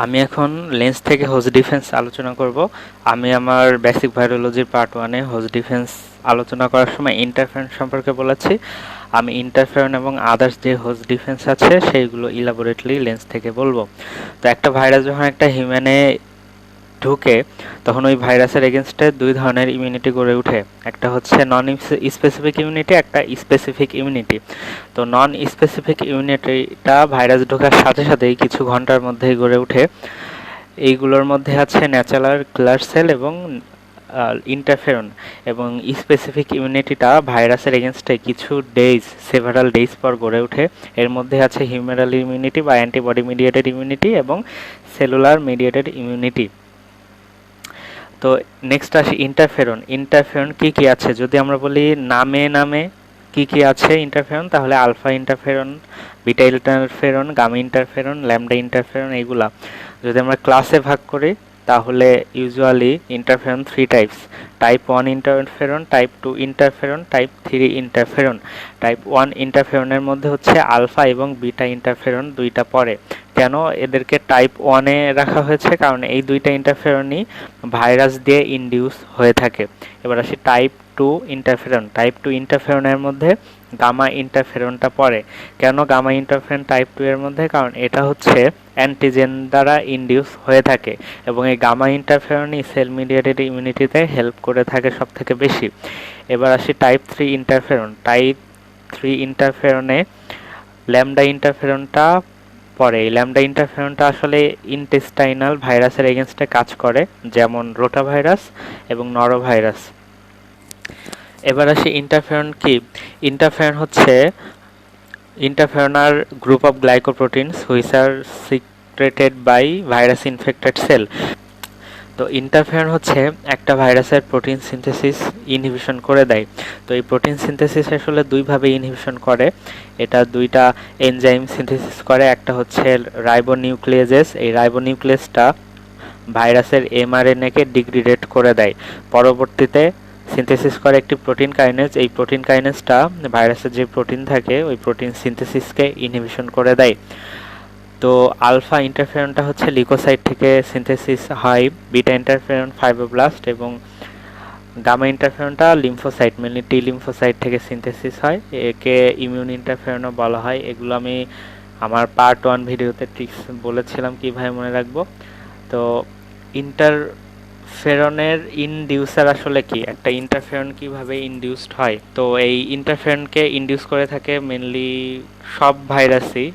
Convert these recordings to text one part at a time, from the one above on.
আমি এখন লেন্স থেকে হোস্ট ডিফেন্স আলোচনা করব। আমি আমার বেসিক ভাইরোলজির পার্ট 1-এ হোস্ট ডিফেন্স আলোচনা করার সময় ইন্টারফেরন সম্পর্কে বলেছি। আমি ইন্টারফেরন এবং আদার্স যে হোস্ট ডিফেন্স আছে সেইগুলো ইলাবোরেটলি লেন্স থেকে বলবো। তো একটা ভাইরাস যখন একটা হিউম্যানে ঢুকে তখন ওই ভাইরাসের এগেনস্টে দুই ধরনের ইমিউনিটি গড়ে ওঠে। একটা হচ্ছে নন স্পেসিফিক ইমিউনিটি, একটা স্পেসিফিক ইমিউনিটি। তো নন স্পেসিফিক ইমিউনিটিটা ভাইরাস ঢোকার সাথে সাথেই কিছু ঘন্টার মধ্যেই গড়ে ওঠে। এইগুলোর মধ্যে আছে ন্যাচারাল কিলার সেল এবং ইন্টারফেরন। এবং স্পেসিফিক ইমিউনিটিটা ভাইরাসের এগেনস্টে কিছু সেভারাল ডেজ পর গড়ে ওঠে। এর মধ্যে আছে হিউম্যারাল ইমিউনিটি বা অ্যান্টিবডি মিডিয়েটেড ইমিউনিটি এবং সেলুলার মিডিয়েটেড ইমিউনিটি। তো নেক্সট আসি ইন্টারফেরন। ইন্টারফেরন কি কি আছে যদি আমরা বলি নামে কি কি আছে ইন্টারফেরন, তাহলে alpha interferon, beta interferon, gamma interferon, lambda interferon, এইগুলা। যদি আমরা ক্লাসে ভাগ করি তাহলে usually interferon 3 types: type 1 interferon, type 2 interferon, type 3 interferon. Type 1 ইন্টারফেরনের মধ্যে হচ্ছে আলফা এবং বিটা ইন্টারফেরন দুইটা পড়ে। কেন এদেরকে টাইপ 1-এ রাখা হয়েছে? কারণ এই দুইটা ইন্টারফেরনই ভাইরাস দিয়ে ইনডিউস হয়ে থাকে। এবার আসি টাইপ 2 ইন্টারফেরন। টাইপ 2 ইন্টারফেরনের মধ্যে গামা ইন্টারফেরনটা পড়ে। কেন গামা ইন্টারফেরন টাইপ 2 এর মধ্যে? কারণ এটা হচ্ছে অ্যান্টিজেন দ্বারা ইনডিউস হয়ে থাকে এবং এই গামা ইন্টারফেরনই সেল মিডিয়েটেড ইমিউনিটিতে হেল্প করে থাকে সব থেকে বেশি। এবার আসি টাইপ 3 ইন্টারফেরন। টাইপ 3 ইন্টারফেরনে ল্যামডা ইন্টারফেরনটা পরে। এই ল্যামডা ইন্টারফেরনটা আসলে ইনটেস্টাইনাল ভাইরাসের এগেনস্টে কাজ করে, যেমন রোটা ভাইরাস এবং নরোভাইরাস। এবার আসি ইন্টারফেরন কি। Interferon are group of glycoproteins which are secreted by virus infected cell. তো ইন্টারফেরন হচ্ছে একটা ভাইরাসের প্রোটিন সিনথেসিস ইনহিবিশন করে দেয়। তো এই প্রোটিন সিনথেসিস আসলে দুইভাবে ইনহিবিশন করে। এটা দুইটা এনজাইম সিনথেসিস করে। একটা হচ্ছে রাইবোনিউক্লিয়েজেস। এই রাইবোনিউক্লিয়েসটা ভাইরাসের এমআরএনএকে ডিগ্রেডেট করে দেয়। পরবর্তীতে সিনথেসিস করে একটি প্রোটিন কাইনেজ। এই প্রোটিন কাইনেজটা ভাইরাসের যে প্রোটিন থাকে ওই প্রোটিন সিনথেসিসকে ইনহিবিশন করে দেয়। তো আলফা ইন্টারফেরনটা হচ্ছে লিউকোসাইট থেকে সিনথেসিস হয়, বিটা ইন্টারফেরন ফাইব্রোব্লাস্ট এবং গামা ইন্টারফেরনটা লিম্ফোসাইট, মেনলি টি লিম্ফোসাইট থেকে সিনথেসিস হয়। একে ইমিউন ইন্টারফেরনও বলা হয়। এগুলো আমি আমার পার্ট 1 ভিডিওতে ট্রিক্স বলেছিলাম কীভাবে মনে রাখবো। তো ইন্টারফেরনের ইনডিউসার আসলে কি, একটা ইন্টারফেরন কিভাবে ইনডিউসড হয়? তো এই ইন্টারফেরনকে ইনডিউস করে থাকে মেনলি সব ভাইরাসই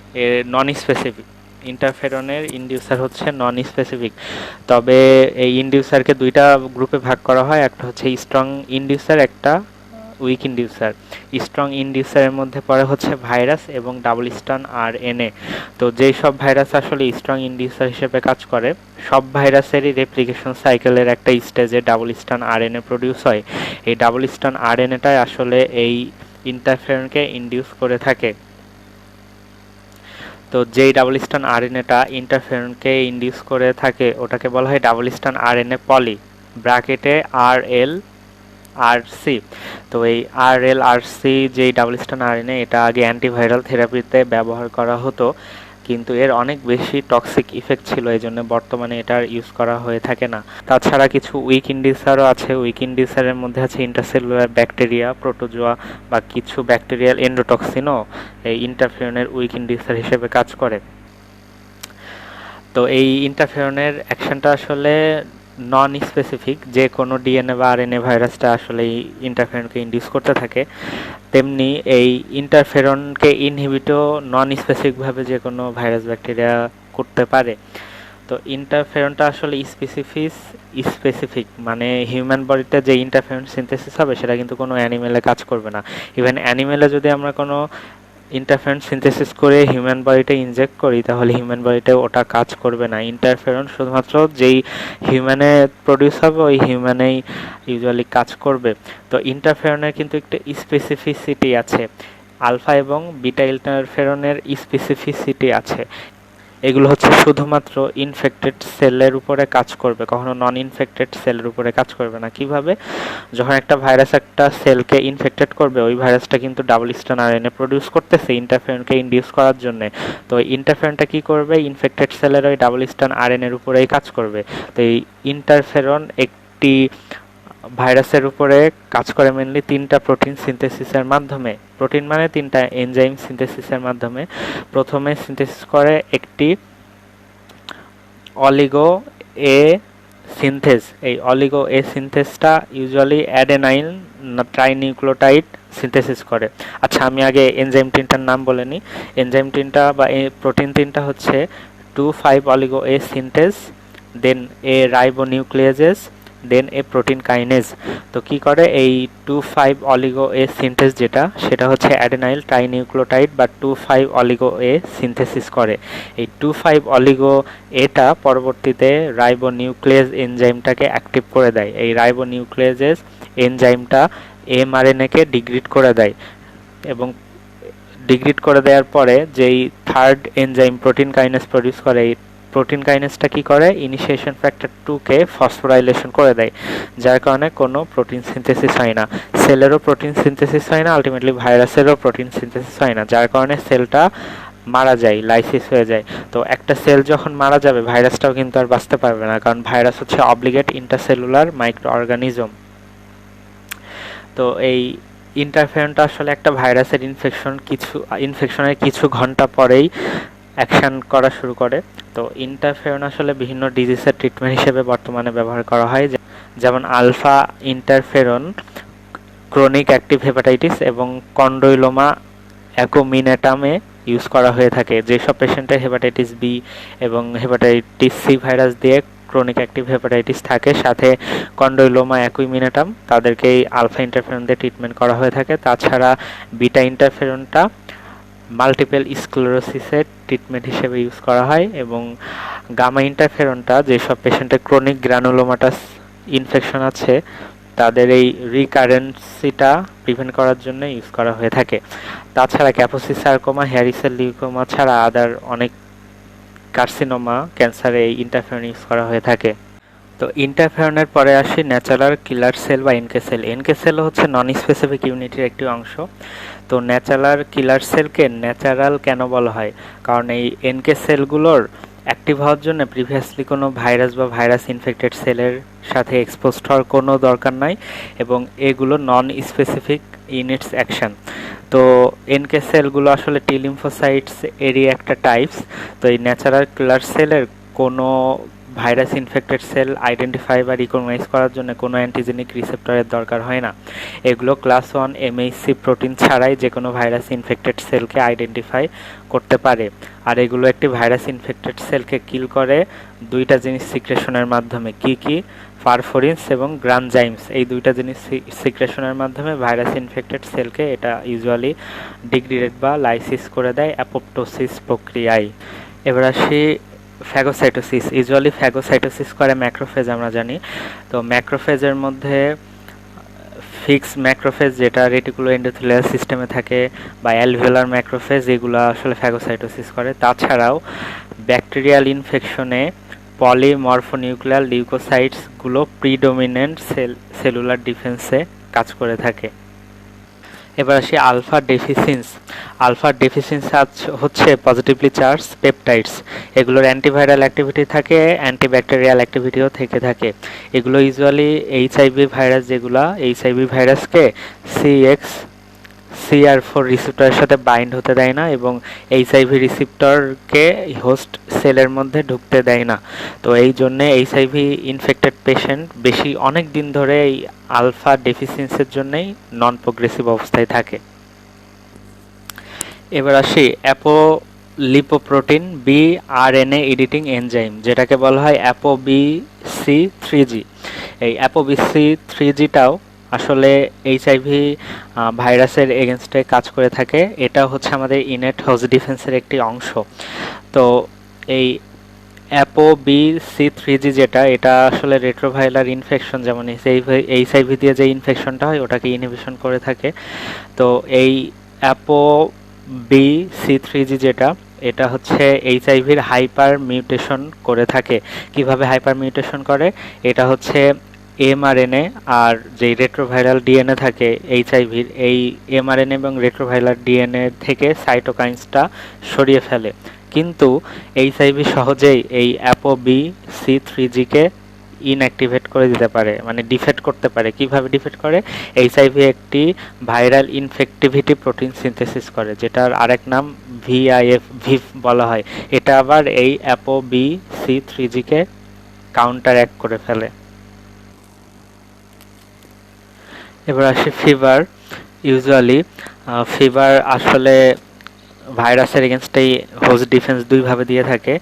নন স্পেসিফিক। ইন্টারফেরনের ইনডিউসার হচ্ছে নন স্পেসিফিক। তবে এই ইনডিউসারকে দুইটা গ্রুপে ভাগ করা হয়। একটা হচ্ছে স্ট্রং ইনডিউসার, একটা উইক ইনডিউসার। স্ট্রং ইনডিউসারের মধ্যে পড়ে হচ্ছে ভাইরাস এবং ডাবল স্ট্যান্ড আরএনএ। তো যেই সব ভাইরাস আসলে স্ট্রং ইনডিউসার হিসেবে কাজ করে, সব ভাইরাসেরই রেপ্লিকেশন সাইকেলের একটা স্টেজে ডাবল স্ট্যান্ড আরএনএ প্রডিউস হয়। এই ডাবল স্ট্যান্ড আরএনএটাই আসলে এই ইন্টারফেরনকে ইনডিউস করে থাকে। তো যেই ডাবল স্ট্যান্ড আরএনএটা ইন্টারফেরনকে ইনডিউস করে থাকে ওটাকে বলা হয় ডাবল স্ট্যান্ড আরএনএ পলি, ব্র্যাকেটে আরএল আর সি। তো এই আরএল আর সি যেই ডাবল স্ট্যান্ড আরএনএ, এটা আগে অ্যান্টিভাইরাল থেরাপিতে ব্যবহার করা হতো, কিন্তু এর অনেক বেশি টক্সিক ইফেক্ট ছিল, এই জন্য বর্তমানে এটার ইউজ করা হয়ে থাকে না। তাছাড়া কিছু উইক ইনডিউসারও আছে। উইক ইনডিউসারের মধ্যে আছে ইন্টারসেলুলার ব্যাকটেরিয়া, প্রোটোজোয়া বা কিছু ব্যাকটেরিয়াল এন্ডোটক্সিনও এই ইন্টারফেরনের উইক ইনডিউসার হিসেবে কাজ করে। তো এই ইন্টারফেরনের অ্যাকশনটা আসলে নন স্পেসিফিক। যে কোনো ডিএনএ বা আরএনএ ভাইরাসটা আসলে এই ইন্টারফেরনকে ইনডিউস করতে থাকে, তেমনি এই ইন্টারফেরনকে ইনহিবিটও নন স্পেসিফিকভাবে যে কোনো ভাইরাস ব্যাকটেরিয়া করতে পারে। তো ইন্টারফেরনটা আসলে স্পেসিফিক মানে হিউম্যান বডিতে যে ইন্টারফেরন সিনথেসিস হবে সেটা কিন্তু কোনো অ্যানিমেলে কাজ করবে না। ইভেন অ্যানিমেলে যদি আমরা কোনো ইন্টারফেরন সিনথেসিস করে হিউম্যান বডিতে ইনজেক্ট করি তাহলে হিউম্যান বডিতে ওটা কাজ করবে না। ইন্টারফেরন শুধুমাত্র যেই হিউম্যানে প্রডিউস হবে ওই হিউম্যানেই ইউজুয়ালি কাজ করবে। তো ইন্টারফেরনের কিন্তু একটা স্পেসিফিসিটি আছে, আলফা এবং বিটা ইন্টারফেরনের স্পেসিফিসিটি আছে। এগুলো হচ্ছে শুধুমাত্র ইনফেক্টেড সেলের উপরে কাজ করবে, কখনো নন ইনফেক্টেড সেলের উপরে কাজ করবে না। কিভাবে? যখন একটা ভাইরাস একটা সেলকে ইনফেক্টেড করবে, ওই ভাইরাসটা কিন্তু ডাবল স্ট্যান্ড আরএনএ প্রডিউস করতেছে ইন্টারফেরনকে ইনডিউস করার জন্য। তো ইন্টারফেরনটা কি করবে? ইনফেক্টেড সেলের ওই ডাবল স্ট্যান্ড আরএনএর উপরেই কাজ করবে। তো এই ইন্টারফেরন একটি ভাইরাসের উপরে কাজ করে মেনলি তিনটা প্রোটিন সিনথেসিসের মাধ্যমে। প্রোটিন মানে তিনটা এনজাইম সিনথেসিসের মাধ্যমে। প্রথমে সিনথেসিস করে একটি অলিগো এ সিনথেস। এই অলিগো এ সিনথেসটা ইউজুয়ালি অ্যাডেনাইন ট্রাইনিউক্লিওটাইড সিনথেসিস করে। আচ্ছা, আমি আগে এনজাইম তিনটার নাম বলে নিই। এনজাইম তিনটা বা প্রোটিন তিনটা হচ্ছে 2,5 অলিগো এ সিনথেস, দেন এ রাইবোনিউক্লিয়েজেস, দেন এ প্রোটিন কাইনেজ। তো কি করে এই 2,5 অলিগো এ সিনথেস যেটা, সেটা হচ্ছে অ্যাডেনাইল ট্রাইনিউক্লিওটাইড বা 2,5 অলিগো এ সিনথেসিস করে। এই 2,5 অলিগো এটা পরবর্তীতে রাইবোনিউক্লিয়েজ এনজাইমটাকে অ্যাক্টিভ করে দেয়। এই রাইবোনিউক্লিয়েজেস এনজাইমটা এমআরএনএকে ডিগ্রেড করে দেয়, এবং ডিগ্রেড করে দেওয়ার পরে যেই third enzyme protein kinase produce করে, এই প্রোটিন কাইনেজটা কি করে? ইনিশিয়েশন ফ্যাক্টর 2কে ফসফোরাইলেশন করে দেয়, যার কারণে কোনো প্রোটিন সিনথেসিস হয় না। সেলেরও প্রোটিন সিনথেসিস হয় না, আলটিমেটলি ভাইরাসেরও প্রোটিন সিনথেসিস হয় না, যার কারণে সেলটা মারা যায়, লাইসিস হয়ে যায়। তো একটা সেল যখন মারা যাবে, ভাইরাসটাও কিন্তু আর বাঁচতে পারবে না, কারণ ভাইরাস হচ্ছে অব্লিগেট ইন্টারসেলুলার মাইক্রো অর্গানিজম। তো এই ইন্টারফেরনটা আসলে একটা ভাইরাসের ইনফেকশনের কিছু ঘন্টা পরেই অ্যাকশন করা শুরু করে। তো ইন্টারফেরন আসলে বিভিন্ন ডিজিজের ট্রিটমেন্ট হিসেবে বর্তমানে ব্যবহার করা হয়, যেমন alpha interferon chronic active hepatitis এবং কন্ডোইলোমা অ্যাকুমিনেটামে ইউজ করা হয়ে থাকে। যেসব পেশেন্টের হেপাটাইটিস বি এবং হেপাটাইটিস সি ভাইরাস দিয়ে ক্রনিক অ্যাক্টিভ হেপাটাইটিস থাকে, সাথে কন্ডোইলোমা অ্যাকুইমিনেটাম, তাদেরকে এই আলফা ইন্টারফেরন দিয়ে ট্রিটমেন্ট করা হয়ে থাকে। তাছাড়া বিটা ইন্টারফেরনটা মাল্টিপল স্ক্লেরোসিসের ট্রিটমেন্ট হিসেবে ইউজ করা হয়, এবং গামা ইন্টারফেরনটা যেসব পেশেন্টের ক্রনিক গ্রানুলোমাটাস ইনফেকশন আছে, তাদের এই রিকারেন্সিটা প্রিভেন্ট করার জন্য ইউজ করা হয়ে থাকে। তাছাড়া ক্যাপোসিস সার্কোমা, হেয়ারি সেল লিউকোমা ছাড়া আদার অনেক কার্সিনোমা ক্যান্সারে এই ইন্টারফেরন ইউজ করা হয়ে থাকে। তো ইন্টারফেরনের পরে আসি ন্যাচারাল কিলার সেল বা এনকে সেল। এনকে সেল হচ্ছে নন স্পেসিফিক ইউনিটের একটি অংশ। তো ন্যাচারাল কিলার সেলকে ন্যাচারাল কেন বলা হয়? কারণ এই এনকে সেলগুলোর অ্যাক্টিভ হওয়ার জন্য প্রিভিয়াসলি কোনো ভাইরাস বা ভাইরাস ইনফেক্টেড সেলের সাথে এক্সপোজড হওয়ার কোনো দরকার নাই, এবং এগুলো নন স্পেসিফিক ইউনিটস অ্যাকশন। তো এনকে সেলগুলো আসলে টি লিম্ফোসাইটস এরই একটা টাইপস। তো এই ন্যাচারাল কিলার সেলের কোনো ভাইরাস ইনফেক্টেড সেল আইডেন্টিফাই বা রিকগনাইজ করার জন্য কোনো অ্যান্টিজেনিক রিসেপ্টরের দরকার হয় না। এগুলো ক্লাস 1 এমএইচসি প্রোটিন ছাড়াই যে কোনো ভাইরাস ইনফেক্টেড সেলকে আইডেন্টিফাই করতে পারে। আর এগুলো একটি ভাইরাস ইনফেক্টেড সেলকে কিল করে দুইটা জিনিস সিক্রেশনের মাধ্যমে। কি? পারফোরিনস এবং গ্রানজাইমস, এই দুইটা জিনিস সিক্রেশনের মাধ্যমে ভাইরাস ইনফেক্টেড সেলকে এটা ইউজুয়ালি ডিগ্রেডেড বা লাইসিস করে দেয় অ্যাপোপ্টোসিস প্রক্রিয়ায়। এবার আসি ফ্যাগোসাইটোসিস। ইউজুয়ালি ফ্যাগোসাইটোসিস করে ম্যাক্রোফেজ, আমরা জানি। তো ম্যাক্রোফেজের মধ্যে ফিক্স ম্যাক্রোফেজ যেটা রেটিকুলো এন্ডোথেলিয়াল সিস্টেমে থাকে, বা অ্যালভিওলার ম্যাক্রোফেজ, এগুলো আসলে ফ্যাগোসাইটোসিস করে। তাছাড়াও ব্যাকটেরিয়াল ইনফেকশনে পলিমরফোনিউক্লিয়ার লিউকোসাইটসগুলো প্রিডোমিনেন্ট সেলুলার ডিফেন্সে কাজ করে থাকে। এবার আসি আলফা ডেফিসিয়েন্স। আলফা ডেফিসিয়েন্স হচ্ছে পজিটিভলি চার্জ পেপটাইডস। এগুলোর অ্যান্টিভাইরাল অ্যাক্টিভিটি থাকে, অ্যান্টিব্যাকটেরিয়াল অ্যাক্টিভিটিও থেকে থাকে। এগুলো ইউজুয়ালি এইচআইভি ভাইরাস, যেগুলো এইচআইভি ভাইরাসকে CR4 রিসেপ্টরের সাথে বাইন্ড হতে দেয় না, এবং এইচআইভি রিসেপ্টরকে হোস্ট সেলের মধ্যে ঢুকতে দেয় না। তো এই জন্যে এইচআইভি ইনফেক্টেড পেশেন্ট অনেক দিন ধরে এই আলফা ডেফিসিয়েন্সির জন্যই নন প্রোগ্রেসিভ অবস্থায় থাকে। এবার আসি অ্যাপোলিপোপ্রোটিন বি আরএনএ এডিটিং এনজাইম, যেটাকে বলা হয় অ্যাপোবিসি3জি। এই অ্যাপোবিসি3জিটাও আসলে এইচআইভি ভাইরাসের এগেনস্টে কাজ করে থাকে। এটা হচ্ছে আমাদের ইনেট হোস্ট ডিফেন্সের একটি অংশ। তো এই অ্যাপোবিসি3জি যেটা, এটা আসলে রেট্রোভাইরাল ইনফেকশন, যেমন এইচআইভি দিয়ে যে ইনফেকশনটা হয় ওটাকে ইনহিবিশন করে থাকে। তো এই অ্যাপোবিসি3জি যেটা, এটা হচ্ছে এইচআইভির হাইপার মিউটেশন করে থাকে। কিভাবে হাইপার মিউটেশন করে? এটা হচ্ছে এমআরএনএ আর যেই রেট্রোভাইরাল ডিএনএ থাকে এইচআইভির, এই এমআরএনএ এবং রেট্রোভাইরাল ডিএনএ থেকে সাইটোকাইন্সটা সরিয়ে ফেলে। কিন্তু এইচআইভি সহজেই এই ApoB3Gকে ইনঅ্যাক্টিভেট করে দিতে পারে, মানে ডিফেক্ট করতে পারে। কিভাবে ডিফেক্ট করে? এইচআইভি একটি ভাইরাল ইনফেক্টিভিটি প্রোটিন সিনথেসিস করে, যেটার আরেক নাম ভিভ বলা হয়। এটা আবার এই ApoB3Gকে কাউন্টার অ্যাক্ট করে ফেলে। এবার আসি ফিভার। ইউজুয়ালি ফিভার আসলে ভাইরাসের এগেনস্টেই হোস্ট ডিফেন্স দুইভাবে দিয়ে থাকে।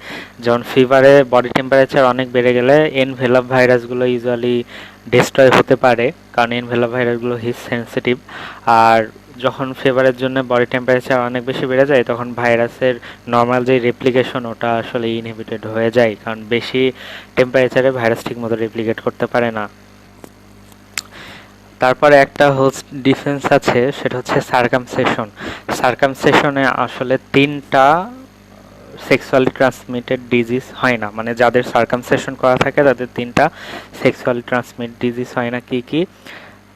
যেমন ফিভারে বডি টেম্পারেচার অনেক বেড়ে গেলে এনভেলপ ভাইরাসগুলো ইউজুয়ালি ডিস্ট্রয় হতে পারে, কারণ এনভেলপ ভাইরাসগুলো হিট সেন্সিটিভ। আর যখন ফিভারের জন্য বডি টেম্পারেচার অনেক বেশি বেড়ে যায়, তখন ভাইরাসের নর্মাল যে রেপ্লিকেশন ওটা আসলে ইনহিবিটেড হয়ে যায়, কারণ বেশি টেম্পারেচারে ভাইরাস ঠিকমতো রেপ্লিকেট করতে পারে না। তারপরে একটা হোস্ট ডিফেন্স আছে, সেটা হচ্ছে সার্কামসেশন। সার্কামসেশনে আসলে 3টা সেক্সুয়ালি ট্রান্সমিটেড ডিজিজ হয় না, মানে যাদের সার্কামসেশন করা থাকে তাদের 3টা সেক্সুয়ালি ট্রান্সমিট ডিজিজ হয় না। কি কি?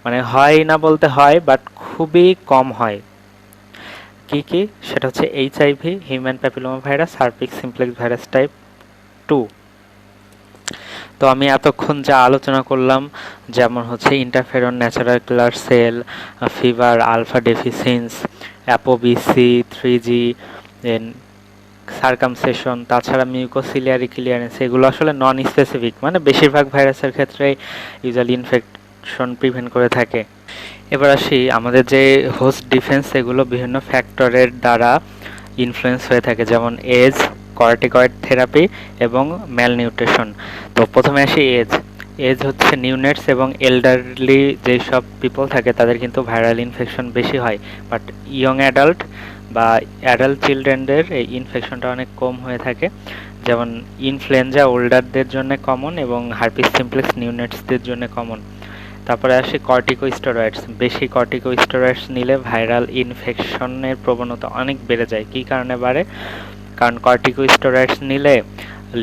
মানে হয় না বলতে হয়, বাট খুবই কম হয়। কি কি? সেটা হচ্ছে HIV, human papilloma virus, Harpic simplex virus type 2। তো আমি এতক্ষণ যা আলোচনা করলাম, যেমন হচ্ছে ইন্টারফেরন, ন্যাচারাল কিলার সেল, ফিভার, আলফা ডেফিসিয়েন্স, ApoB3G, দেন সার্কামসেশন, তাছাড়া মিউকোসিলিয়ারি ক্লিয়ারেন্স, এগুলো আসলে নন স্পেসিফিক, মানে বেশিরভাগ ভাইরাসের ক্ষেত্রে ইউজুয়ালি ইনফেকশন প্রিভেন্ট করে থাকে। এবার আসি আমাদের যে হোস্ট ডিফেন্স, এগুলো বিভিন্ন ফ্যাক্টরের দ্বারা ইনফ্লুয়েন্স হয়ে থাকে, যেমন এজ, কর্টিকয়েড থেরাপি এবং ম্যালনিউট্রিশন। তো প্রথমে আসি এজ। এজ হচ্ছে নিউনেটস এবং এল্ডারলি যেসব পিপল থাকে তাদের কিন্তু ভাইরাল ইনফেকশন বেশি হয়, বাট ইয়ং অ্যাডাল্ট বা অ্যাডাল্ট চিলড্রেনদের এই ইনফেকশনটা অনেক কম হয়ে থাকে। যেমন ইনফ্লুয়েঞ্জা ওল্ডারদের জন্য কমন এবং হার্পিস সিমপ্লেক্স নিউনেটসদের জন্য কমন। তারপরে আসে কর্টিকোস্টেরয়েডস। বেশি কর্টিকোস্টেরয়েডস নিলে ভাইরাল ইনফেকশনের প্রবণতা অনেক বেড়ে যায়। কী কারণে বাড়ে? কারণ কর্টিকোস্টেরয়েডস নিলে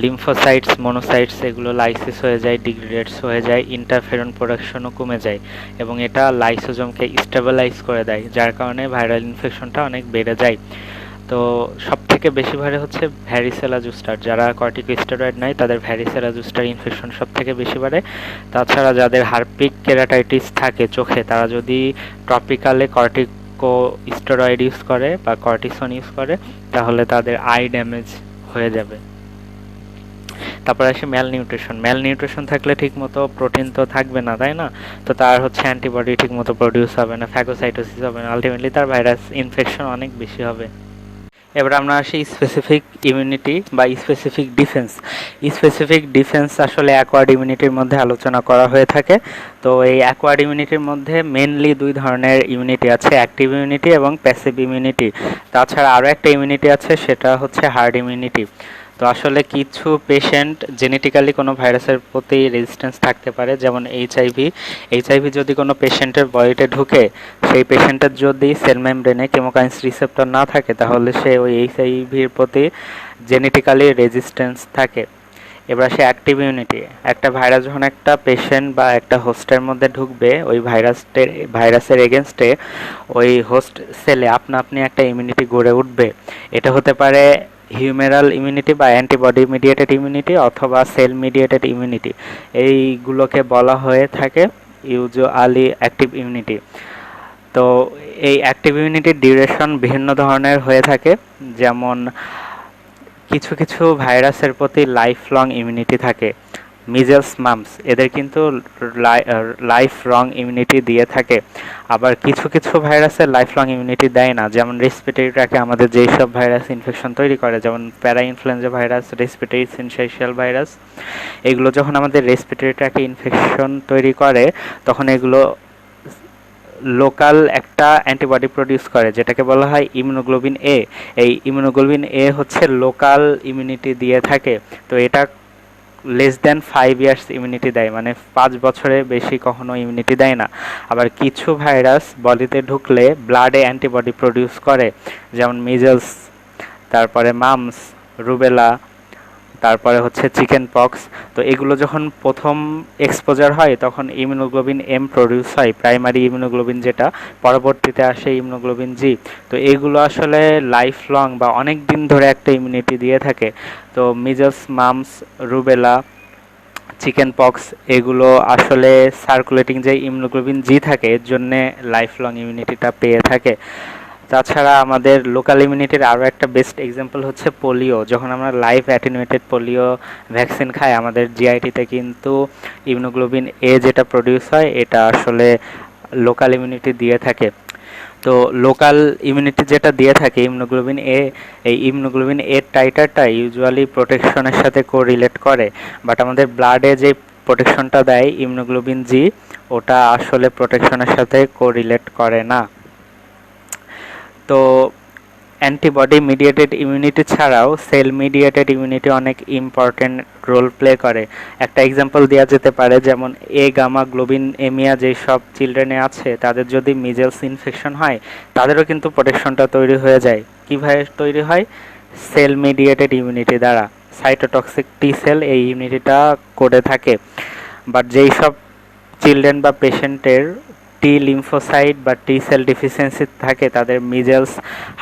লিম্ফোসাইটস, মনোসাইটস এগুলো লাইসিস হয়ে যায়, ডিগ্রেডেটস হয়ে যায়, ইন্টারফেরন প্রোডাকশনও কমে যায় এবং এটা লাইসোজোমকে স্টেবিলাইজ করে দেয়, যার কারণে ভাইরাল ইনফেকশনটা অনেক বেড়ে যায়। তো সবথেকে বেশি ভারে হচ্ছে ভ্যারিসেলা জুস্টার। যারা কর্টিকোস্টেরয়েড নেয় তাদের ভ্যারিসেলা জুস্টার ইনফেকশন সবথেকে বেশি বাড়ে। তাছাড়া যাদের হার্পিক কেরাটাইটিস থাকে চোখে, তারা যদি টপিক্যালে কর্টিকোস্টেরয়েড ইউজ করে বা কর্টিসন ইউজ করে, তাহলে তাদের আই ড্যামেজ হয়ে যাবে। তারপর আসে ম্যালনিউট্রিশন। ম্যালনিউট্রিশন থাকলে ঠিকমতো প্রোটিন তো থাকবে না, তাই না? তো তার হচ্ছে অ্যান্টিবডি ঠিকমতো প্রডিউস হবে না, ফ্যাগোসাইটোসিস হবে না, আলটিমেটলি তার ভাইরাস ইনফেকশন অনেক বেশি হবে। এবার আমরা আসি স্পেসিফিক ইমিউনিটি বা স্পেসিফিক ডিফেন্স। স্পেসিফিক ডিফেন্স আসলে অ্যাকোয়ার্ড ইমিউনিটির মধ্যে আলোচনা করা হয়ে থাকে। তো এই অ্যাকোয়ার্ড ইমিউনিটির মধ্যে মেনলি 2 ধরনের ইমিউনিটি আছে, অ্যাক্টিভ ইমিউনিটি এবং প্যাসিভ ইমিউনিটি। তাছাড়া আরও একটা ইমিউনিটি আছে, সেটা হচ্ছে হার্ড ইমিউনিটি। তো আসলে কিছু পেশেন্ট জেনেটিক্যালি কোনো ভাইরাসের প্রতি রেজিস্ট্যান্স থাকতে পারে, যেমন এইচআইভি যদি কোনো পেশেন্টের বডিতে ঢুকে, সেই পেশেন্টের যদি সেল মেমব্রেনে কেমোকাইন্স রিসেপ্টর না থাকে, তাহলে সে ওই এইচআইভির প্রতি জেনেটিক্যালি রেজিস্ট্যান্স থাকে। এবার আসে অ্যাক্টিভ ইমিউনিটি। একটা ভাইরাস যখন একটা পেশেন্ট বা একটা হোস্টের মধ্যে ঢুকবে, ওই ভাইরাসের এগেনস্টে ওই হোস্ট সেলে আপনি একটা ইমিউনিটি গড়ে উঠবে। এটা হতে পারে হিউমেরাল ইমিউনিটি বা অ্যান্টিবডি মিডিয়েটেড ইমিউনিটি অথবা সেল মিডিয়েটেড ইমিউনিটি। এইগুলোকে বলা হয়ে থাকে ইউজুয়ালি অ্যাক্টিভ ইমিউনিটি। তো এই অ্যাক্টিভ ইমিউনিটির ডিউরেশন বিভিন্ন ধরনের হয়ে থাকে, যেমন কিছু কিছু ভাইরাসের প্রতি লাইফ লং ইমিউনিটি থাকে। মিজেলস, মাম্পস এদের কিন্তু লাইফ লং ইমিউনিটি দিয়ে থাকে। আবার কিছু কিছু ভাইরাসের লাইফ লং ইমিউনিটি দেয় না, যেমন রেসপিরেটরি ট্র্যাকে আমাদের যেই সব ভাইরাস ইনফেকশন তৈরি করে, যেমন প্যারা ইনফ্লুয়েঞ্জা ভাইরাস, রেসপিরেটরি সিনশাইশিয়াল ভাইরাস, এগুলো যখন আমাদের রেসপিরেটরি ট্র্যাকে ইনফেকশন তৈরি করে, তখন এগুলো লোকাল একটা অ্যান্টিবডি প্রডিউস করে, যেটাকে বলা হয় ইমিউনোগ্লোবিন এ। এই ইমিউনোগ্লোবিন এ হচ্ছে লোকাল ইমিউনিটি দিয়ে থাকে। তো এটা লেস দ্যান 5 ইয়ার্স ইমিউনিটি দেয়, মানে 5 বছরের বেশি কখনো ইমিউনিটি দেয় না। আবার কিছু ভাইরাস বডিতে ঢুকলে ব্লাডে অ্যান্টিবডি প্রডিউস করে, যেমন মিজেলস, তারপরে মামস, রুবেলা, তারপরে হচ্ছে চিকেন পক্স। তো এগুলো যখন প্রথম এক্সপোজার হয় তখন ইমিউনোগ্লোবিন এম প্রডিউস হয়, প্রাইমারি ইমিউনোগ্লোবিন যেটা, পরবর্তীতে আসে ইমিউনোগ্লোবিন জি। তো এগুলো আসলে লাইফ লং বা অনেক দিন ধরে একটা ইমিউনিটি দিয়ে থাকে। তো measles, mum's, rubella, chicken pox এগুলো আসলে সার্কুলেটিং যে ইমিউনোগ্লোবিন জি থাকে এর জন্যে লাইফ লং ইমিউনিটিটা পেয়ে থাকে। তাছাড়া আমাদের লোকাল ইমিউনিটির আরও একটা বেস্ট এক্সাম্পল হচ্ছে পোলিও। যখন আমরা লাইভ অ্যাটেনুয়েটেড পোলিও ভ্যাকসিন খাই আমাদের জিআইটিতে কিন্তু ইমিউনোগ্লোবিন এ যেটা প্রডিউস হয় এটা আসলে লোকাল ইমিউনিটি দিয়ে থাকে। তো লোকাল ইমিউনিটি যেটা দিয়ে থাকে ইমিউনোগ্লোবিন এ, এই ইমিউনোগ্লোবিন এর টাইটারটা ইউজুয়ালি প্রোটেকশনের সাথে কোরিলেট করে, বাট আমাদের ব্লাডে যে প্রোটেকশনটা দেয় ইমিউনোগ্লোবিন জি ওটা আসলে প্রোটেকশনের সাথে কোরিলেট করে না। তো অ্যান্টিবডি মিডিয়েটেড ইমিউনিটি ছাড়াও সেল মিডিয়েটেড ইমিউনিটি অনেক ইম্পর্টেন্ট রোল প্লে করে। একটা এক্সাম্পল দেওয়া যেতে পারে, যেমন এ গামা গ্লোবিন এমিয়া যেসব চিলড্রেনে আছে তাদের যদি মিজেলস ইনফেকশন হয় তাদেরও কিন্তু প্রোটেকশনটা তৈরি হয়ে যায়। কীভাবে তৈরি হয়? সেল মিডিয়েটেড ইমিউনিটি দ্বারা। সাইটোটক্সিক টি সেল এই ইমিউনিটিটা করে থাকে। বাট যেই সব চিলড্রেন বা পেশেন্টের টি লিম্ফোসাইট বা টি সেল ডিফিসিয়েন্সি থাকে তাদের মিজেলস,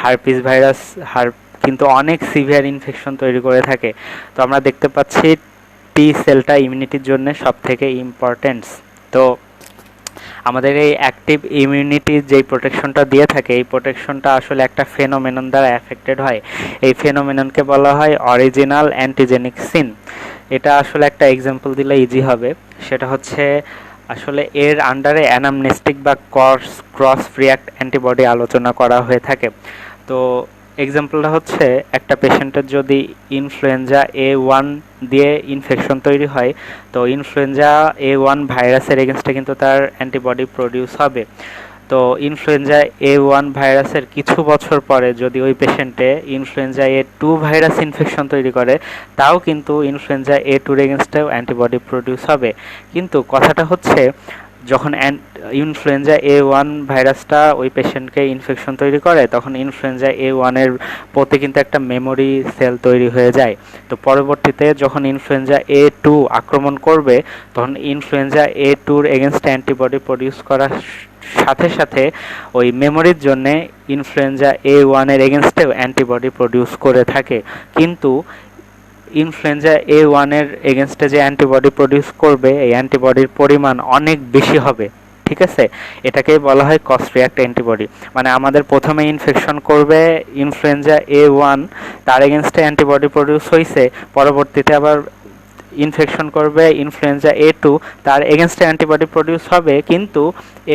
হারপিস ভাইরাস কিন্তু অনেক সিভিয়ার ইনফেকশন তৈরি করে থাকে। তো আমরা দেখতে পাচ্ছি টি সেলটা ইমিউনিটির জন্য সব থেকে ইম্পর্টেন্স। তো আমাদের এই অ্যাক্টিভ ইমিউনিটি যেই প্রোটেকশনটা দিয়ে থাকে এই প্রোটেকশনটা আসলে একটা ফেনোমেনন দ্বারা অ্যাফেক্টেড হয়। এই ফেনোমেননকে বলা হয় অরিজিনাল অ্যান্টিজেনিক সিন। এটা আসলে একটা এক্সাম্পল দিলে ইজি হবে, সেটা হচ্ছে আসলে এর আন্ডারে অ্যানামনেস্টিক বা ক্রস রিয়াক্ট অ্যান্টিবডি আলোচনা করা হয়ে থাকে। তো এক্সাম্পলটা হচ্ছে একটা পেশেন্টের যদি ইনফ্লুয়েঞ্জা A1 দিয়ে ইনফেকশন তৈরি হয় তো ইনফ্লুয়েঞ্জা A1 ভাইরাসের এগেনস্টে কিন্তু তার অ্যান্টিবডি প্রডিউস হবে। তো ইনফ্লুয়েঞ্জা A1 ভাইরাসের কিছু বছর পরে যদি ওই পেশেন্টে ইনফ্লুয়েঞ্জা A2 ভাইরাস ইনফেকশন তৈরি করে তাও কিন্তু ইনফ্লুয়েঞ্জা A2 এগেনস্টেও অ্যান্টিবডি প্রডিউস হবে। কিন্তু কথাটা হচ্ছে যখন ইনফ্লুয়েঞ্জা A1 ভাইরাসটা ওই পেশেন্টকে ইনফেকশন তৈরি করে তখন ইনফ্লুয়েঞ্জা A1 এর প্রতি কিন্তু একটা মেমোরি সেল তৈরি হয়ে যায়। তো পরবর্তীতে যখন ইনফ্লুয়েঞ্জা A2 আক্রমণ করবে তখন ইনফ্লুয়েঞ্জা A2-র এগেনস্টে অ্যান্টিবডি প্রডিউস করার সাথে সাথে ওই মেমোরির জন্যে ইনফ্লুয়েঞ্জা A1 এর এগেনস্টেও অ্যান্টিবডি প্রডিউস করে থাকে। কিন্তু ইনফ্লুয়েঞ্জা A1 এর এগেনস্টে যে অ্যান্টিবডি প্রডিউস করবে এই অ্যান্টিবডির পরিমাণ অনেক বেশি হবে, ঠিক আছে? এটাকেই বলা হয় ক্রস রিয়াক্ট অ্যান্টিবডি। মানে আমাদের প্রথমে ইনফেকশন করবে ইনফ্লুয়েঞ্জা A1, তার এগেনস্টে অ্যান্টিবডি প্রডিউস হয়েছে, পরবর্তীতে আবার ইনফেকশন করবে ইনফ্লুয়েঞ্জা A2, তার এগেনস্টে অ্যান্টিবডি প্রডিউস হবে, কিন্তু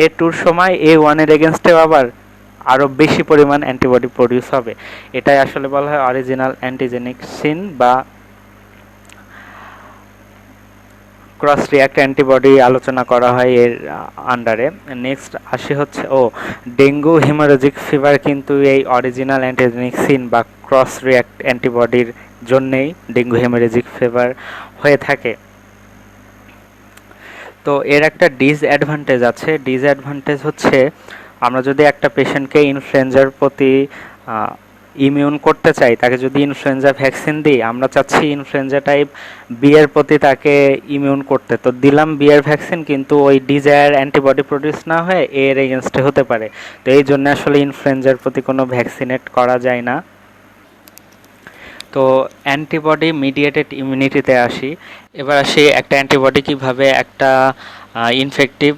A2-র সময় A1 এর এগেনস্টেও আবার আরও বেশি পরিমাণ অ্যান্টিবডি প্রডিউস হবে। এটাই আসলে বলা হয় অরিজিনাল অ্যান্টিজেনিক সিন বা ক্রস রিয়াক্ট অ্যান্টিবডি আলোচনা করা হয় এর আন্ডারে। নেক্সট আসি হচ্ছে ডেঙ্গু হেমোরেজিক ফিভার কিন্তু এই অরিজিনাল অ্যান্টিজেনিক সিন বা ক্রস রিয়াক্ট অ্যান্টিবডির জন্যেই ডেঙ্গু হেমোরেজিক ফিভার হয়ে থাকে। তো এর একটা ডিসঅ্যাডভান্টেজ আছে। ডিসঅ্যাডভান্টেজ হচ্ছে আমরা যদি একটা পেশেন্টকে ইনফ্লুয়েঞ্জার প্রতি ইমিউন করতে চাই, তাকে যদি ইনফ্লুয়েঞ্জা ভ্যাকসিন দিই, আমরা চাচ্ছি ইনফ্লুয়েঞ্জা টাইপ বি এর প্রতি তাকে ইমিউন করতে, তো দিলাম বি এর ভ্যাকসিন কিন্তু ওই ডিজায়ার অ্যান্টিবডি প্রডিউস না হয়ে এর এগেনস্টে হতে পারে। তো এই জন্য আসলে ইনফ্লুয়েঞ্জার প্রতি কোনো ভ্যাকসিনেট করা যায় না। তো অ্যান্টিবডি মিডিয়েটেড ইমিউনিটিতে আসি। এবার আসি একটা অ্যান্টিবডি কীভাবে একটা ইনফেক্টিভ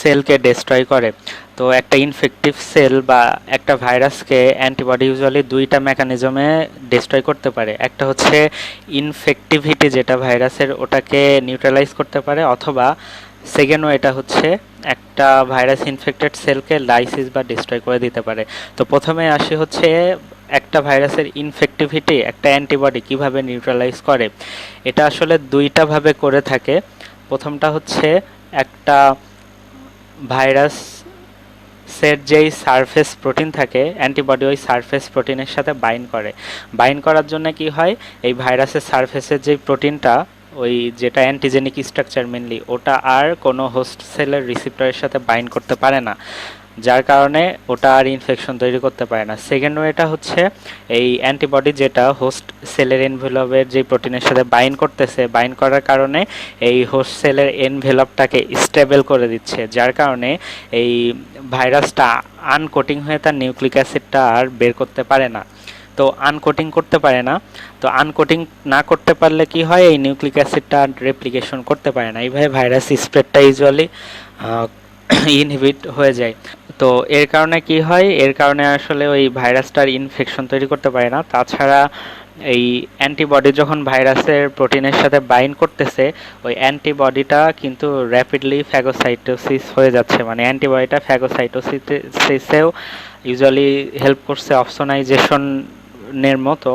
সেলকে ডিস্ট্রয় করে। তো একটা ইনফেক্টিভ সেল বা একটা ভাইরাসকে অ্যান্টিবডি ইউজুয়ালি দুইটা মেকানিজমে ডিস্ট্রয় করতে পারে। একটা হচ্ছে ইনফেক্টিভিটি যেটা ভাইরাসের ওটাকে নিউট্রালাইজ করতে পারে, অথবা সেকেন্ড ওয়েটা হচ্ছে একটা ভাইরাস ইনফেক্টেড সেলকে লাইসিস বা ডিস্ট্রয় করে দিতে পারে। তো প্রথমে আসি হচ্ছে একটা ভাইরাসের ইনফেক্টিভিটি একটা অ্যান্টিবডি কিভাবে নিউট্রালাইজ করে। এটা আসলে দুইটা ভাবে করে থাকে। প্রথমটা হচ্ছে একটা ভাইরাস সেট যেই সারফেস প্রোটিন থাকে অ্যান্টিবডি ওই সারফেস প্রোটিনের সাথে বাইন্ড করার জন্য কি হয়, এই ভাইরাসের সারফেসের যে প্রোটিনটা ওই যেটা অ্যান্টিজেনিক স্ট্রাকচার মেনলি ওটা আর কোনো হোস্ট সেলের রিসিপ্টরের সাথে বাইন্ড করতে পারে না। যার কারণে ওটা আর ইনফেকশন তৈরি করতে পারে না। সেকেন্ড ওয়েটা হচ্ছে এই অ্যান্টিবডি যেটা হোস্ট সেলের এনভেলপের যে প্রোটিনের সাথে বাইন্ড করতেছে, বাইন্ড করার কারণে এই হোস্ট সেলের এনভেলপটাকে স্টেবল করে দিচ্ছে, যার কারণে এই ভাইরাসটা আনকোটিং হয়ে তার নিউক্লিক অ্যাসিডটা আর বের করতে পারে না। তো আনকোটিং করতে পারে না, তো আনকোটিং না করতে পারলে কি হয়, এই নিউক্লিক অ্যাসিডটা রেপ্লিকেশন করতে পারে না, এইভাবে ভাইরাস স্প্রেডটা ইউজুয়ালি ইনহিবিট হয়ে যায়। তো এর কারণে কি হয়, এর কারণে আসলে ওই ভাইরাসটার ইনফেকশন তৈরি করতে পারে না। তাছাড়া এই অ্যান্টিবডি যখন ভাইরাসের প্রোটিনের সাথে বাইন্ড করতেছে, ওই অ্যান্টিবডিটা কিন্তু র্যাপিডলি ফ্যাগোসাইটোসিস হয়ে যাচ্ছে, মানে অ্যান্টিবডিটা ফ্যাগোসাইটোসিসেও ইউজুয়ালি হেল্প করছে অপসোনাইজেশনের মতো।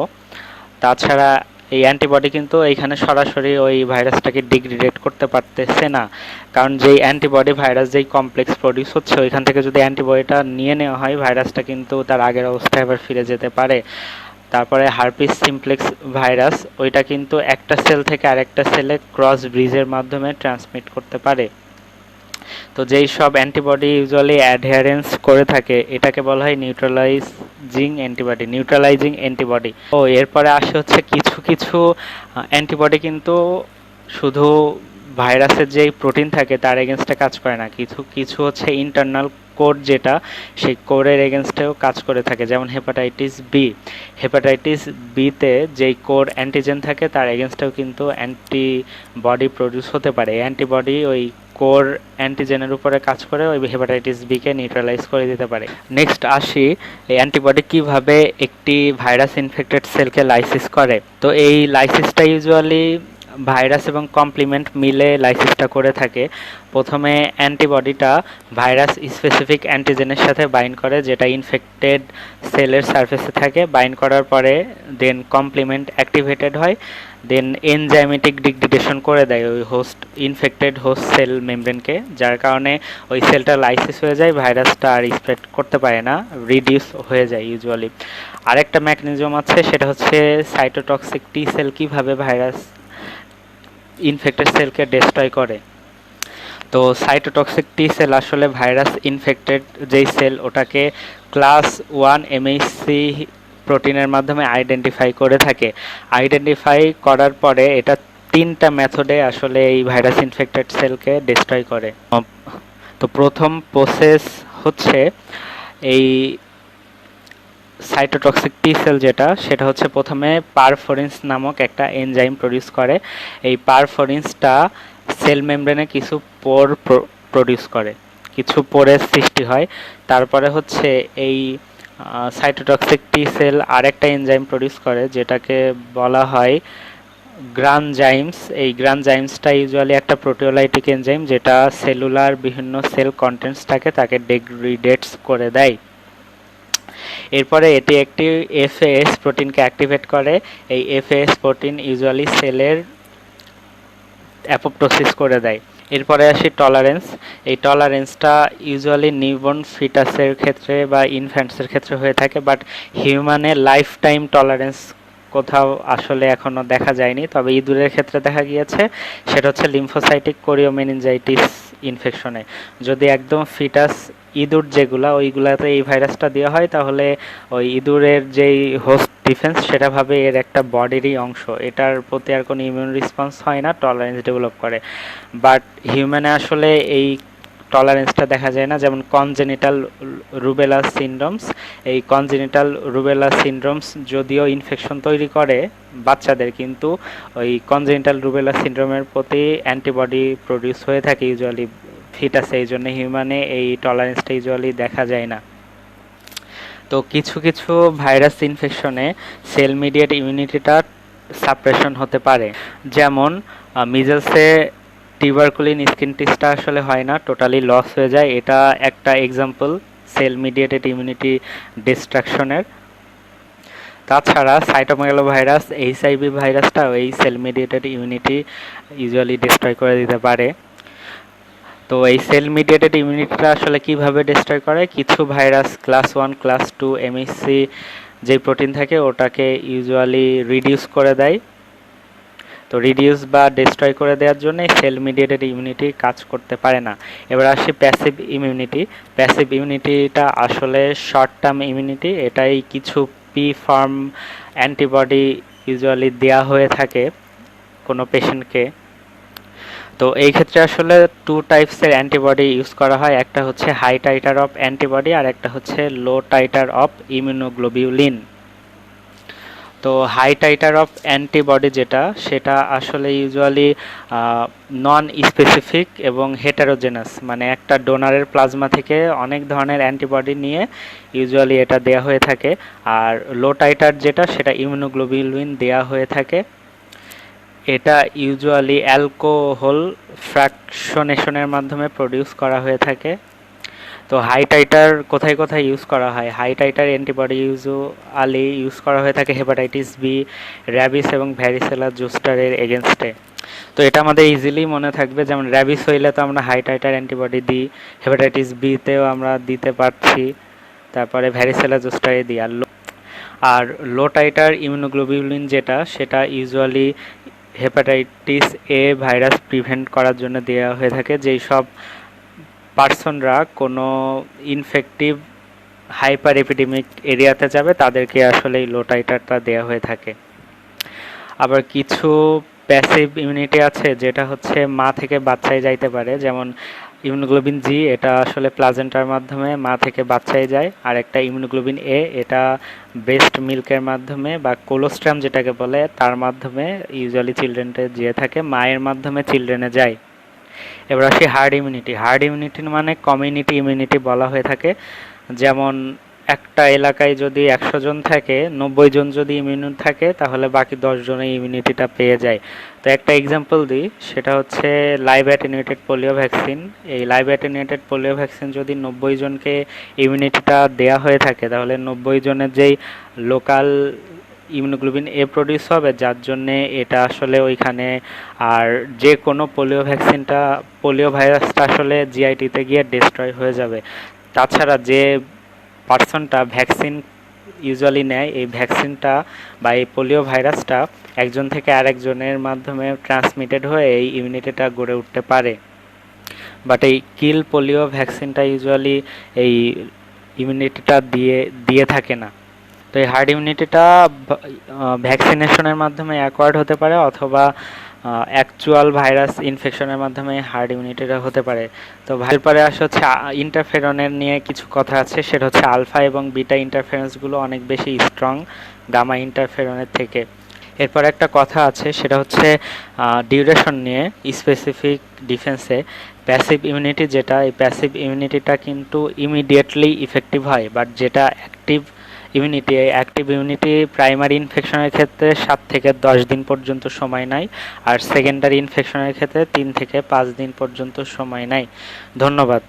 তাছাড়া এই অ্যান্টিবডি কিন্তু এইখানে সরাসরি ওই ভাইরাসটাকে ডিগ্রেডেট করতে পারতেছে না, কারণ যেই অ্যান্টিবডি ভাইরাস যেই কমপ্লেক্স প্রডিউস হচ্ছে ওইখান থেকে যদি অ্যান্টিবডিটা নিয়ে নেওয়া হয়, ভাইরাসটা কিন্তু তার আগের অবস্থায় আবার ফিরে যেতে পারে। তারপরে হার্পিস সিমপ্লেক্স ভাইরাস, ওইটা কিন্তু একটা সেল থেকে আরেকটা সেলে ক্রস ব্রিজের মাধ্যমে ট্রান্সমিট করতে পারে। তো যেই সব অ্যান্টিবডি ইউজুয়ালি অ্যাডহেরেন্স করে থাকে, এটাকে বলা হয় নিউট্রালাইজিং অ্যান্টিবডি। ও এরপরে আসে হচ্ছে কিছু কিছু অ্যান্টিবডি কিন্তু শুধু ভাইরাসের যেই প্রোটিন থাকে তার এগেনস্টে কাজ করে না, কিছু কিছু হচ্ছে ইন্টারনাল কোর, যেটা সেই কোরের এগেনস্টেও কাজ করে থাকে। যেমন হেপাটাইটিস বিতে যেই কোর অ্যান্টিজেন থাকে তার এগেনস্টেও কিন্তু অ্যান্টিবডি প্রডিউস হতে পারে। অ্যান্টিবডি ওই কোর অ্যান্টিজেনের উপরে কাজ করে ওই হেপাটাইটিস বিকে নিউট্রালাইজ করে দিতে পারে। নেক্সট আসি, এই অ্যান্টিবডি কিভাবে একটি ভাইরাস ইনফেক্টেড সেলকে লাইসিস করে। তো এই লাইসিসটা ইউজুয়ালি ভাইরাস এবং কমপ্লিমেন্ট মিলে লাইসিসটা করে থাকে। প্রথমে অ্যান্টিবডিটা ভাইরাস স্পেসিফিক অ্যান্টিজেনের সাথে বাইন্ড করে, যেটা ইনফেক্টেড সেলের সারফেসে থাকে। বাইন্ড করার পরে দেন কমপ্লিমেন্ট অ্যাক্টিভেটেড হয়, দেন এনজাইমেটিক ডিগ্রেডেশন করে দেয় ওই ইনফেক্টেড হোস্ট সেল মেমব্রেনকে, যার কারণে ওই সেলটা লাইসিস হয়ে যায়, ভাইরাসটা আর স্প্রেড করতে পারে না, রিডিউস হয়ে যায় ইউজুয়ালি। আরেকটা মেকানিজম আছে, সেটা হচ্ছে সাইটোটক্সিক টি সেল কীভাবে ভাইরাস ইনফেক্টেড সেলকে ডিস্ট্রয় করে। তো সাইটোটক্সিক টি সেল আসলে ভাইরাস ইনফেক্টেড যেই সেল ওটাকে ক্লাস 1 এমএইচসি প্রোটিনের মাধ্যমে আইডেন্টিফাই করে থাকে। আইডেন্টিফাই করার পরে এটা 3টা মেথডে আসলে এই ভাইরাস ইনফেক্টেড সেলকে ডিস্ট্রয় করে। তো প্রথম প্রসেস হচ্ছে এই সাইটোটক্সিক টি সেল যেটা, সেটা হচ্ছে প্রথমে পারফোরিনস নামক একটা এনজাইম প্রডিউস করে। এই পারফোরিনসটা সেল মেমব্রেনে কিছু পোর প্রডিউস করে, কিছু পোরের সৃষ্টি হয়। তারপরে হচ্ছে এই সাইটোটক্সিক টি সেল আরেকটা এনজাইম প্রডিউস করে, যেটাকে বলা হয় গ্রানজাইমস। এই গ্রানজাইমসটা ইউজুয়ালি একটা প্রোটিওলাইটিক এনজাইম, যেটা সেলুলার বিভিন্ন সেল কন্টেন্টসটাকে তাকে ডিগ্রেডেটস করে দেয়। এরপরে এটি একটি এফএএস প্রোটিনকে অ্যাক্টিভেট করে। এই এফএএস প্রোটিন ইউজুয়ালি সেলের অ্যাপোপ্টোসিস করে দেয়। এরপরে আসি টলারেন্স। এই টলারেন্সটা ইউজুয়ালি নিউবর্ন ফিটাসের ক্ষেত্রে বা ইনফ্যান্টসের ক্ষেত্রে হয়ে থাকে, বাট হিউম্যানে লাইফ টাইম টলারেন্স কোথাও আসলে এখনও দেখা যায়নি, তবে ইঁদুরের ক্ষেত্রে দেখা গিয়েছে। সেটা হচ্ছে লিম্ফোসাইটিক কোরিওমেনিনজাইটিস ইনফেকশনে। যদি একদম ফিটাস ইঁদুর যেগুলা, ওইগুলাতে এই ভাইরাসটা দেওয়া হয়, তাহলে ওই ইঁদুরের যেই হোস্ট ডিফেন্স সেটা ভাবে এর একটা বডিরই অংশ, এটার প্রতি আর কোনো ইমিউন রেসপন্স হয় না, টলারেন্স ডেভেলপ করে। বাট হিউম্যানে আসলে এই টলারেন্সটা দেখা যায় না। যেমন কনজেনিটাল রুবেলা সিনড্রোমস, এই কনজেনিটাল রুবেলা সিনড্রোমস যদিও ইনফেকশন তৈরি করে বাচ্চাদের, কিন্তু ওই কনজেনিটাল রুবেলা সিনড্রোমের প্রতি অ্যান্টিবডি প্রডিউস হয়ে থাকে ইউজুয়ালি ফিটাসে, এই জন্য হিউম্যানে এই টলারেন্সটা ইউজুয়ালি দেখা যায় না। তো কিছু কিছু ভাইরাস ইনফেকশনে সেল মিডিয়েট ইমিউনিটিটা সাপ্রেশন হতে পারে। যেমন মিজেলসে টিউবারকুলিন স্কিন টেস্টটা আসলে হয় না, টোটালি লস হয়ে যায়। এটা একটা এক্সাম্পল সেল মিডিয়েটেড ইমিউনিটি ডিস্ট্রাকশনের। তাছাড়া সাইটোমেগালো ভাইরাস, এইচআইভি ভাইরাসটাও এই cell mediated immunity usually destroy করে দিতে পারে। তো এই সেল মিডিয়েটেড ইমিউনিটিটা আসলে কিভাবে ডিস্ট্রয় করে, কিছু ভাইরাস ক্লাস 1 ক্লাস 2 এমএসসি যেই প্রোটিন থাকে ওটাকে ইউজুয়ালি রিডিউস করে দেয়। তো রিডিউস বা ডিস্ট্রয় করে দেওয়ার জন্য সেল মিডিয়েটেড ইমিউনিটি কাজ করতে পারে না। এবার আসি প্যাসিভ ইমিউনিটি। প্যাসিভ ইমিউনিটিটা আসলে শর্ট টার্ম ইমিউনিটি। এটাই কিছু পি ফর্ম অ্যান্টিবডি ইউজুয়ালি দেওয়া হয়ে থাকে কোনো পেশেন্টকে। তো এই ক্ষেত্রে আসলে টু টাইপসের অ্যান্টিবডি ইউজ করা হয়, একটা হচ্ছে হাই টাইটার অফ অ্যান্টিবডি আর একটা হচ্ছে লো টাইটার অফ ইমিউনোগ্লোবিউলিন। তো হাই টাইটার অফ অ্যান্টিবডি যেটা, সেটা আসলে ইউজুয়ালি নন স্পেসিফিক এবং হেটারোজেনাস, মানে একটা ডোনারের প্লাজমা থেকে অনেক ধরনের অ্যান্টিবডি নিয়ে ইউজুয়ালি এটা দেয়া হয়ে থাকে। আর লো টাইটার যেটা, সেটা ইমিউনোগ্লোবিউলিন দেয়া হয়ে থাকে। এটা ইউজুয়ালি অ্যালকোহল ফ্র্যাকশনেশনের মাধ্যমে প্রডিউস করা হয়ে থাকে। তো হাই টাইটার কোথায় কোথায় ইউজ করা হয়? High titre antibody usually use করা হয়ে থাকে হেপাটাইটিস বি, র্যাবিস এবং ভ্যারিসেলা জোস্টারের এগেনস্টে। তো এটা আমাদের ইজিলি মনে থাকবে, যেমন র্যাবিস হইলে তো আমরা হাই টাইটার অ্যান্টিবডি দিই, হেপাটাইটিস বিতেও আমরা দিতে পারছি, তারপরে ভ্যারিসেলা জোস্টারে দিই। আর লো টাইটার ইমিউনোগ্লোবিউলিন যেটা, সেটা usually hepatitis A virus prevent করার জন্য দেওয়া হয়ে থাকে। যেই সব পার্সনরা কোনো ইনফেক্টিভ হাইপার এপিডেমিক এরিয়াতে যাবে তাদেরকে আসলে এই লো টাইটারটা দেওয়া হয়ে থাকে। আবার কিছু প্যাসিভ ইমিউনিটি আছে যেটা হচ্ছে মা থেকে বাচ্চায় যাইতে পারে, যেমন ইমিউনোগ্লোবিন জি, এটা আসলে প্লাজেন্টার মাধ্যমে মা থেকে বাচ্চায় যায়। আর একটা ইমিউনোগ্লোবিন এ, এটা ব্রেস্ট মিল্কের মাধ্যমে বা কোলোস্ট্রাম যেটাকে বলে তার মাধ্যমে ইউজুয়ালি চিলড্রেনকে যেয়ে থাকে, মায়ের মাধ্যমে চিলড্রেনে যায়। এবার আসি হার্ড ইমিউনিটি। হার্ড ইমিউনিটি মানে কমিউনিটি ইমিউনিটি বলা হয়ে থাকে। যেমন একটা এলাকায় যদি 100 জন থাকে, 90 জন যদি ইমিউন থাকে, তাহলে বাকি 10 জনে ইমিউনিটিটা পেয়ে যায়। তো একটা এক্সাম্পল দিই, সেটা হচ্ছে লাইভ অ্যাটেনুয়েটেড পোলিও ভ্যাকসিন। এই লাইভ অ্যাটেনুয়েটেড পোলিও ভ্যাকসিন যদি 90 জনকে ইমিউনিটিটা দেয়া হয়ে থাকে, তাহলে 90 জনের যেই লোকাল ইমিউনোগ্লোবিন এ প্রডিউস হবে, যার জন্যে এটা আসলে ওইখানে, আর যে কোনো পোলিও ভ্যাকসিনটা, পোলিও ভাইরাসটা আসলে জিআইটিতে গিয়ে ডিস্ট্রয় হয়ে যাবে। তাছাড়া যে পার্সনটা ভ্যাকসিন ইউজুয়ালি নেয়, এই ভ্যাকসিনটা বা এই পোলিও ভাইরাসটা একজন থেকে আরেকজনের মাধ্যমে ট্রান্সমিটেড হয়ে এই ইমিউনিটিটা গড়ে উঠতে পারে। বাট এই কিল পোলিও ভ্যাকসিনটা ইউজুয়ালি এই ইমিউনিটিটা দিয়ে থাকে না। তো এই হার্ড ইমিউনিটিটা ভ্যাকসিনেশনের মাধ্যমে অ্যাকোয়ার্ড হতে পারে, অথবা অ্যাকচুয়াল ভাইরাস ইনফেকশনের মাধ্যমে হার্ড ইমিউনিটিটা হতে পারে। তো এরপরে আসে হচ্ছে ইন্টারফেরনের নিয়ে কিছু কথা আছে, সেটা হচ্ছে আলফা এবং বিটা ইন্টারফেরেন্সগুলো অনেক বেশি স্ট্রং গামা ইন্টারফেরনের থেকে। এরপর একটা কথা আছে, সেটা হচ্ছে ডিউরেশন নিয়ে। স্পেসিফিক ডিফেন্সে প্যাসিভ ইমিউনিটি যেটা, এই প্যাসিভ ইমিউনিটিটা কিন্তু ইমিডিয়েটলি ইফেক্টিভ হয়, বাট যেটা active immunity, active immunity primary ইনফেকশনের ক্ষেত্রে 7 থেকে 10 দিন পর্যন্ত সময় নেয়, আর সেকেন্ডারি ইনফেকশনের ক্ষেত্রে 3 থেকে 5 দিন পর্যন্ত সময় নেয়। ধন্যবাদ।